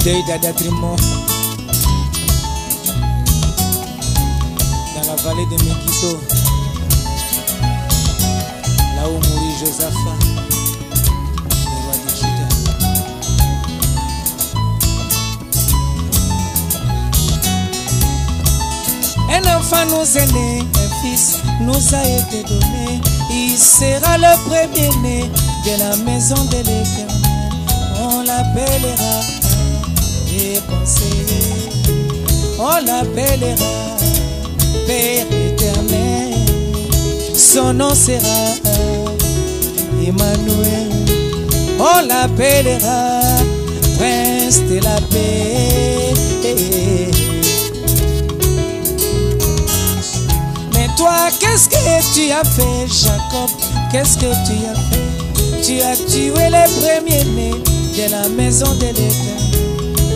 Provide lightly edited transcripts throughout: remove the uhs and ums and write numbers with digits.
deuil d'Adadrimon. Dans la vallée de Megiddo, là où mourit Josaphat, le roi de Juda. Un enfant nous est né, un fils nous a été donné. Il sera le premier-né de la maison de l'Éternel. On l'appellera et conseiller. On l'appellera Père éternel. Son nom sera Emmanuel. On l'appellera Prince de la paix. Mais toi, qu'est-ce que tu as fait, Jacob? Qu'est-ce que tu as fait? Tu as tué les premiers-nés de la maison de l'Éternel.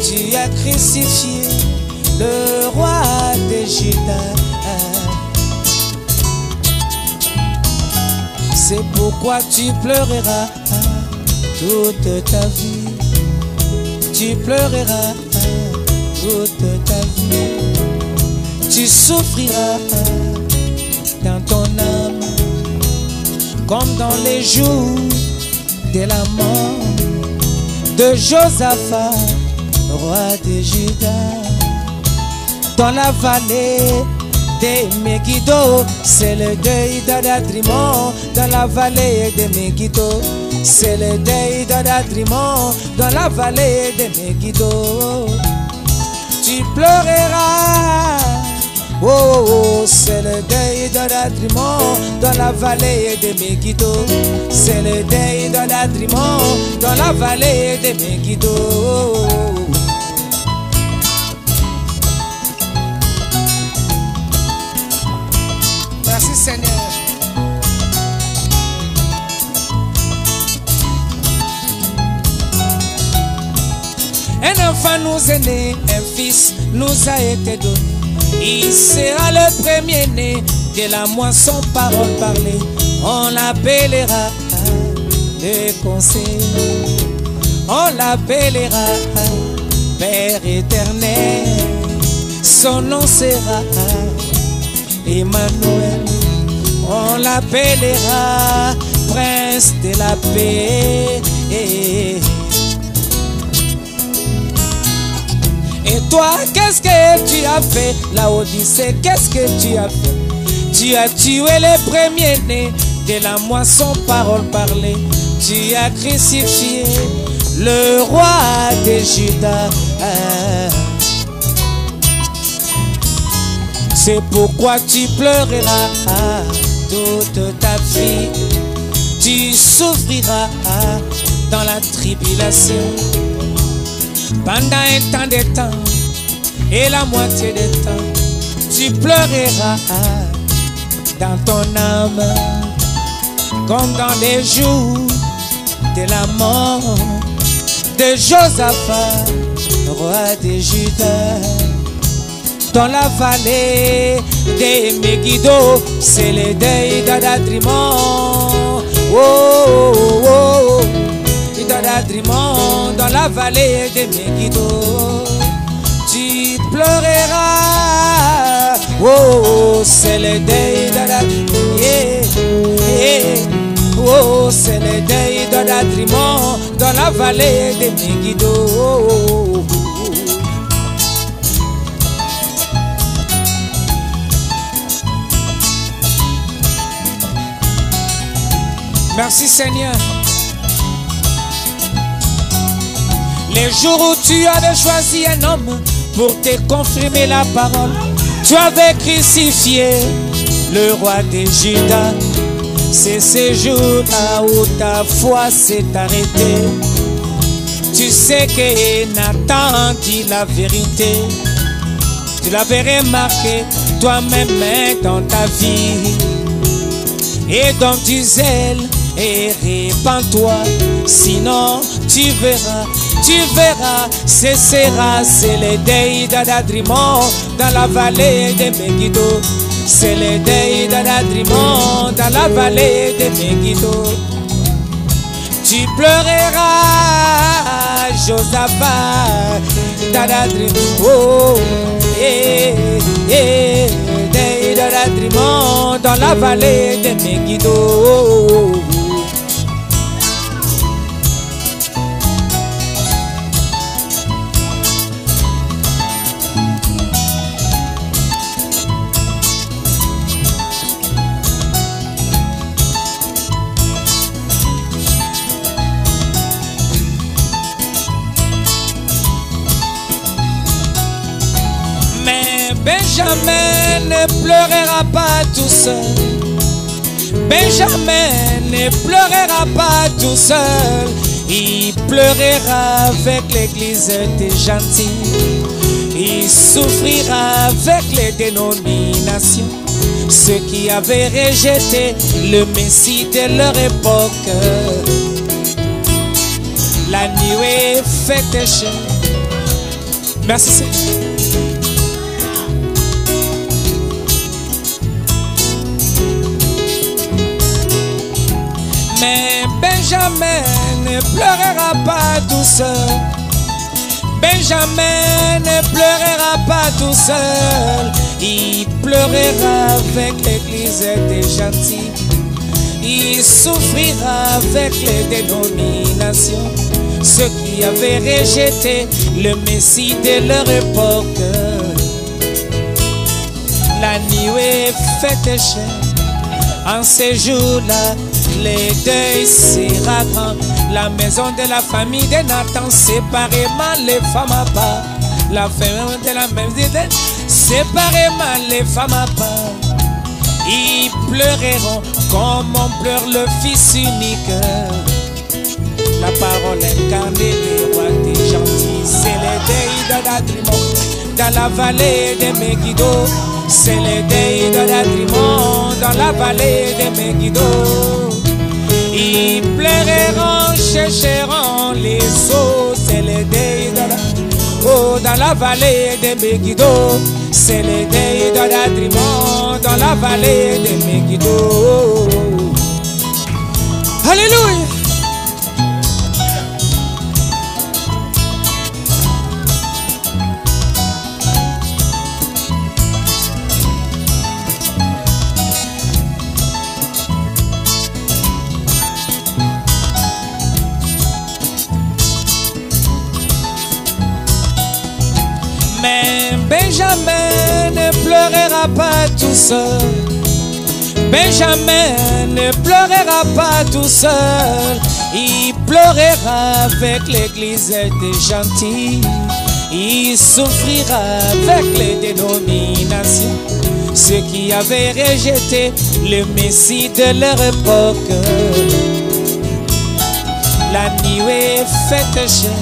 Tu as crucifié le roi de Juda. C'est pourquoi tu pleureras toute ta vie. Tu pleureras toute ta vie. Tu souffriras dans ton âme comme dans les jours de la mort de Josaphat, roi de Juda. Dans la vallée de Megiddo, c'est le deuil d'Adadrimon. Dans la vallée de Megiddo, c'est le deuil d'Adadrimon. Dans la vallée de Megiddo, tu pleureras. Oh, oh, oh, c'est le deuil d'Adadrimon. Dans la vallée de Megiddo, c'est le deuil d'Adadrimon. Dans la vallée de Megiddo. Merci Seigneur. Un enfant nous est né, un fils nous a été donné. Il sera le premier-né de la moisson, parole parlée. On l'appellera le conseiller. On l'appellera Père éternel. Son nom sera Emmanuel. On l'appellera Prince de la paix. Et toi, qu'est-ce que tu as fait? La Odyssée, qu'est-ce que tu as fait? Tu as tué les premiers-nés de la moisson, parole parlée. Tu as crucifié le roi de Juda. C'est pourquoi tu pleureras toute ta vie. Tu souffriras dans la tribulation pendant un temps de temps et la moitié de temps. Tu pleureras dans ton âme comme dans les jours de la mort de Josaphat, roi de Juda. Dans la vallée de Megiddo, c'est le deuil d'Adadrimon. Oh, oh, oh, oh. D'Adadrimon, dans la vallée de Megiddo, tu pleureras. Oh, oh, c'est le deuil d'Adadrimon. Yeah, yeah. Oh, c'est le deuil d'Adadrimon, dans la vallée de Megiddo. Oh, oh, oh. Merci Seigneur. Les jours où tu avais choisi un homme pour te confirmer la parole, tu avais crucifié le roi de Juda. C'est ce jour-là où ta foi s'est arrêtée. Tu sais que Nathan dit la vérité. Tu l'avais remarqué toi-même dans ta vie. Et donc du zèle et répands-toi, sinon tu verras, cessera. C'est le deuil d'Adadrimon dans la vallée de Megiddo. C'est le deuil d'Adadrimon dans la vallée de Megiddo. Tu tu pleureras, Josaphat, oh, dans la vallée de Megiddo. Benjamin ne pleurera pas tout seul. Benjamin ne pleurera pas tout seul. Il pleurera avec l'église des gentils. Il souffrira avec les dénominations. Ceux qui avaient rejeté le Messie de leur époque. La nuée fait pécher. Merci Seigneur. Mais Benjamin ne pleurera pas tout seul. Benjamin ne pleurera pas tout seul. Il pleurera avec l'église des gentils. Il souffrira avec les dénominations. Ceux qui avaient rejeté le Messie de leur époque. La nuée fait pécher. En ces jours-là, les deuils sera grand. La maison de la famille de Nathan, séparément les femmes à part. La famille de la même idée, séparément les femmes à part. Ils pleureront comme on pleure le fils unique. La parole incarnée des rois des gentils, c'est les deuils de Ladrimon dans la vallée de Megiddo. C'est les deuils de Ladrimon dans la vallée de Megiddo. Ils pleureront, chercheront les eaux. C'est les deuils de dans la vallée de Megiddo. C'est les deuils de Ladrimon dans la vallée de Megiddo. Alléluia. Benjamin ne pleurera pas tout seul. Benjamin ne pleurera pas tout seul. Il pleurera avec l'église des gentils. Il souffrira avec les dénominations. Ceux qui avaient rejeté le Messie de leur époque. La nuée fait pécher.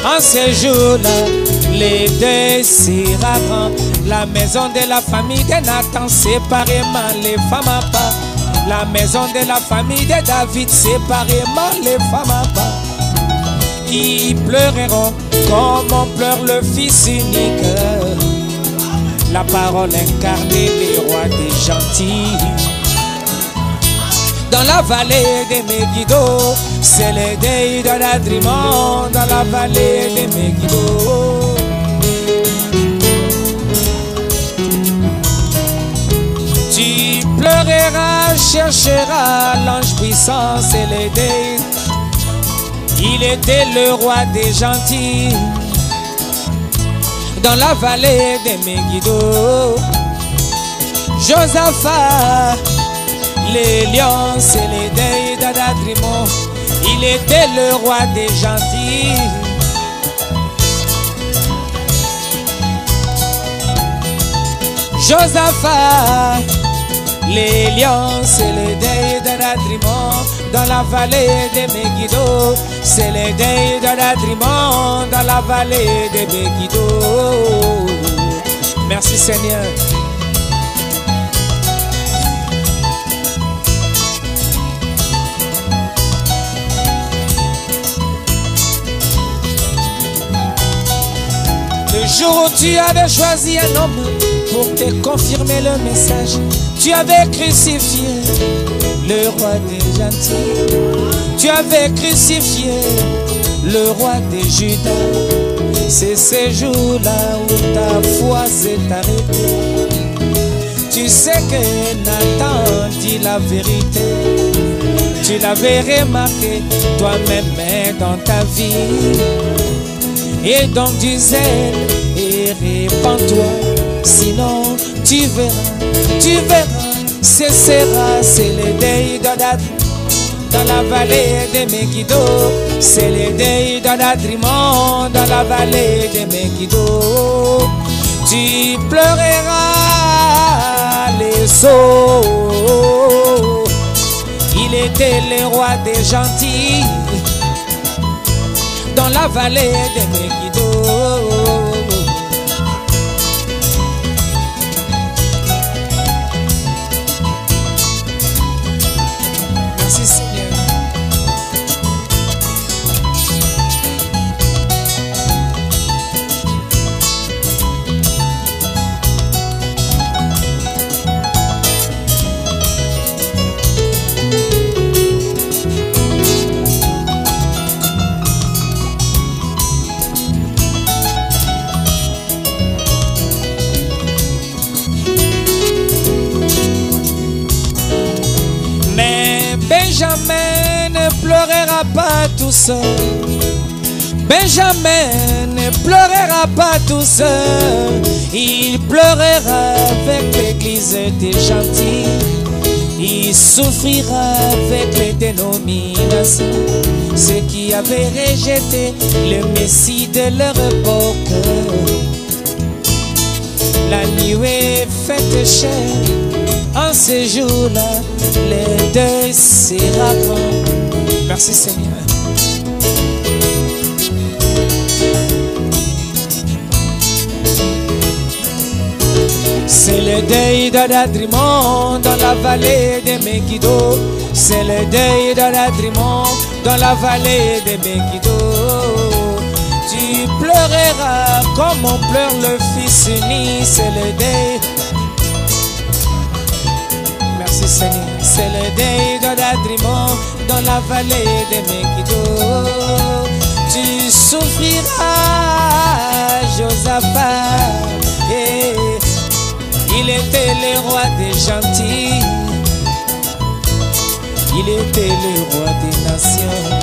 En ces jours-là, les deux sera grand. La maison de la famille de Nathan, séparément les femmes à part. La maison de la famille de David, séparément les femmes à part. Ils pleureront comme on pleure le fils unique. La parole incarnée des rois des gentils. Dans la vallée de Megiddo, c'est les deuils de Ladrimon. Dans la vallée de Megiddo. Tu pleureras, chercheras l'ange puissant, c'est les deuils. Il était le roi des gentils. Dans la vallée de Megiddo. Josaphat, les lions, c'est les deuils d'Adadrimon. Il était le roi des gentils. Josaphat, les lions, c'est les deuils d'Adadrimon. Dans la vallée de Megiddo, c'est les deuils d'Adadrimon. Dans la vallée de Megiddo. Merci Seigneur. Le jour où tu avais choisi un homme pour te confirmer le message, Tu avais crucifié le roi des gentils. Tu avais crucifié le roi des Judas. C'est ces jours-là où ta foi s'est arrêtée. Tu sais que Nathan dit la vérité. Tu l'avais remarqué toi-même dans ta vie. Et donc du zèle et répands-toi, sinon tu verras, cessera. C'est le deuil dans la vallée de Megiddo. C'est le deuil d'Adrimon dans la vallée de Megiddo. Tu pleureras les eaux. Il était le roi des gentils dans la vallée de Megiddo. Merci Seigneur. Benjamin ne pleurera pas tout seul. Benjamin ne pleurera pas tout seul. Il pleurera avec l'église des gentils. Il souffrira avec les dénominations, ceux qui avaient rejeté le Messie de leur époque. La nuit est faite chère. En ce jour-là, le deuil sera grand. Merci Seigneur. C'est le deuil d'Adrimon dans la vallée de Megiddo. C'est le deuil d'Adrimon dans la vallée de Megiddo. Tu pleureras comme on pleure le fils uni. C'est le deuil. Seigneur, c'est le deuil d'Adrimon dans la vallée de Megiddo. Tu souffriras, Josaphat. Il était le roi des gentils. Il était le roi des nations.